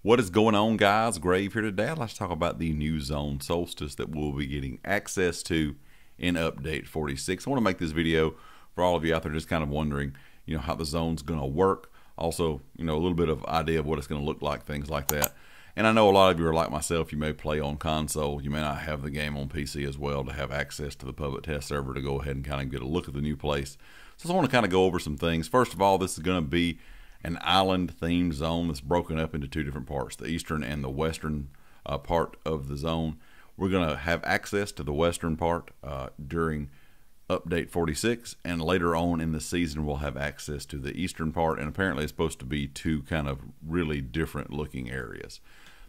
What is going on, guys? Grave here today. I'd like to talk about the new zone Solstice that we'll be getting access to in update 46. I want to make this video for all of you out there just kind of wondering, how the zone's going to work. Also, a little bit of idea of what it's going to look like, things like that. And I know a lot of you are like myself. You may play on console. You may not have the game on PC as well to have access to the public test server to go ahead and kind of get a look at the new place. So I want to kind of go over some things. First of all, this is going to be an island themed zone that's broken up into two different parts, the eastern and the western part of the zone. We're going to have access to the western part during update 46, and later on in the season we'll have access to the eastern part, and apparently it's supposed to be two kind of really different looking areas.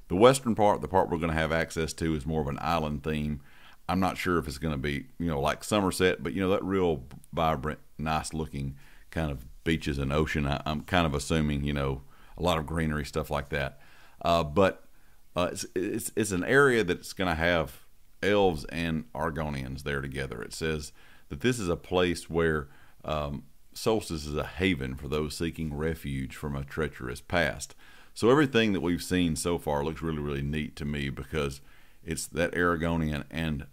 The western part, the part we're going to have access to, is more of an island theme. I'm not sure if it's going to be like Somerset, but that real vibrant, nice looking kind of beaches and ocean. I'm kind of assuming a lot of greenery, stuff like that, but it's an area that's going to have elves and Argonians there together. It says that this is a place where Solstice is a haven for those seeking refuge from a treacherous past. So everything that we've seen so far looks really, really neat to me, because it's that Argonian and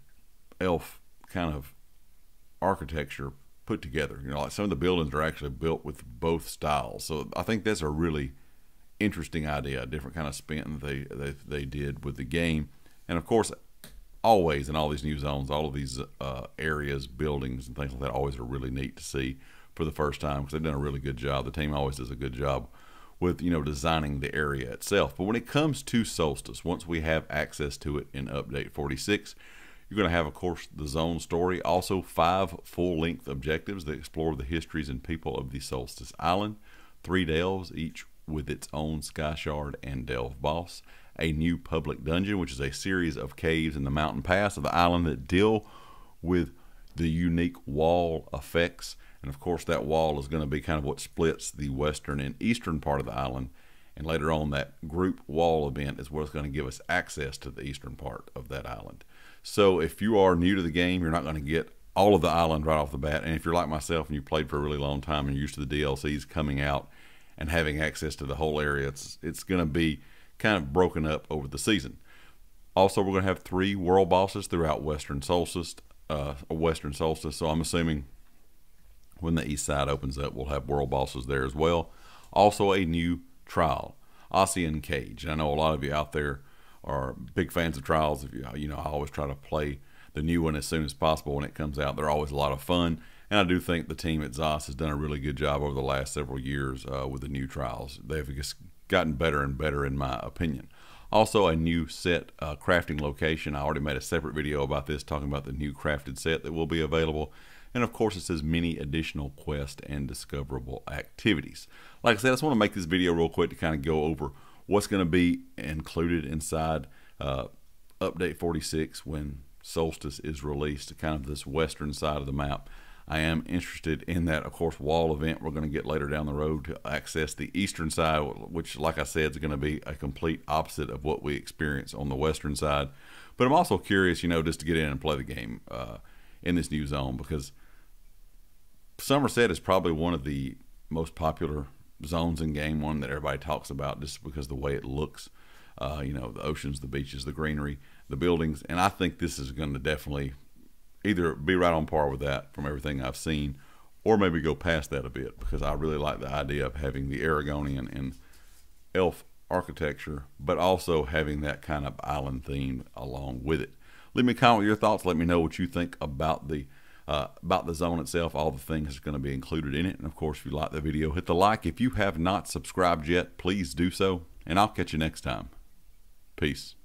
elf kind of architecture put together. Like some of the buildings are actually built with both styles. So I think that's a really interesting idea, a different kind of spin they did with the game. And of course, always in all these new zones, all of these areas, buildings, and things like that always are really neat to see for the first time, because they've done a really good job. The team always does a good job with designing the area itself. But when it comes to Solstice, once we have access to it in update 46, you're going to have, of course, the zone story, also 5 full-length objectives that explore the histories and people of the Solstice Island, 3 delves, each with its own sky shard and delve boss, a new public dungeon, which is a series of caves in the mountain pass of the island that deal with the unique wall effects. And of course, that wall is going to be kind of what splits the western and eastern part of the island. And later on, that group wall event is what's going to give us access to the eastern part of that island. So if you are new to the game, you're not going to get all of the island right off the bat. And if you're like myself and you played for a really long time and you're used to the DLCs coming out and having access to the whole area, it's going to be kind of broken up over the season. Also, we're going to have 3 world bosses throughout Western Solstice. So I'm assuming when the east side opens up, we'll have world bosses there as well. Also, a new trial, Ossein Cage. I know a lot of you out there are big fans of trials. If I always try to play the new one as soon as possible when it comes out. They're always a lot of fun, and I do think the team at ZOS has done a really good job over the last several years with the new trials. They've just gotten better and better, in my opinion. Also, a new set crafting location. I already made a separate video about this, talking about the new crafted set that will be available. And of course, it says many additional quest and discoverable activities. Like I said, I just want to make this video real quick to kind of go over what's going to be included inside update 46 when Solstice is released, to kind of this western side of the map. I am interested in that, of course, wall event we're going to get later down the road to access the eastern side, which, like I said, is going to be a complete opposite of what we experience on the western side. But I'm also curious, just to get in and play the game in this new zone, because Somerset is probably one of the most popular zones in game, one that everybody talks about just because of the way it looks. The oceans, the beaches, the greenery, the buildings. And I think this is going to definitely either be right on par with that from everything I've seen, or maybe go past that a bit, because I really like the idea of having the Argonian and elf architecture, but also having that kind of island theme along with it. Leave me a comment with your thoughts. Let me know what you think about the zone itself, all the things that's going to be included in it. And of course, if you like the video, hit the like. If you have not subscribed yet, please do so, and I'll catch you next time. Peace.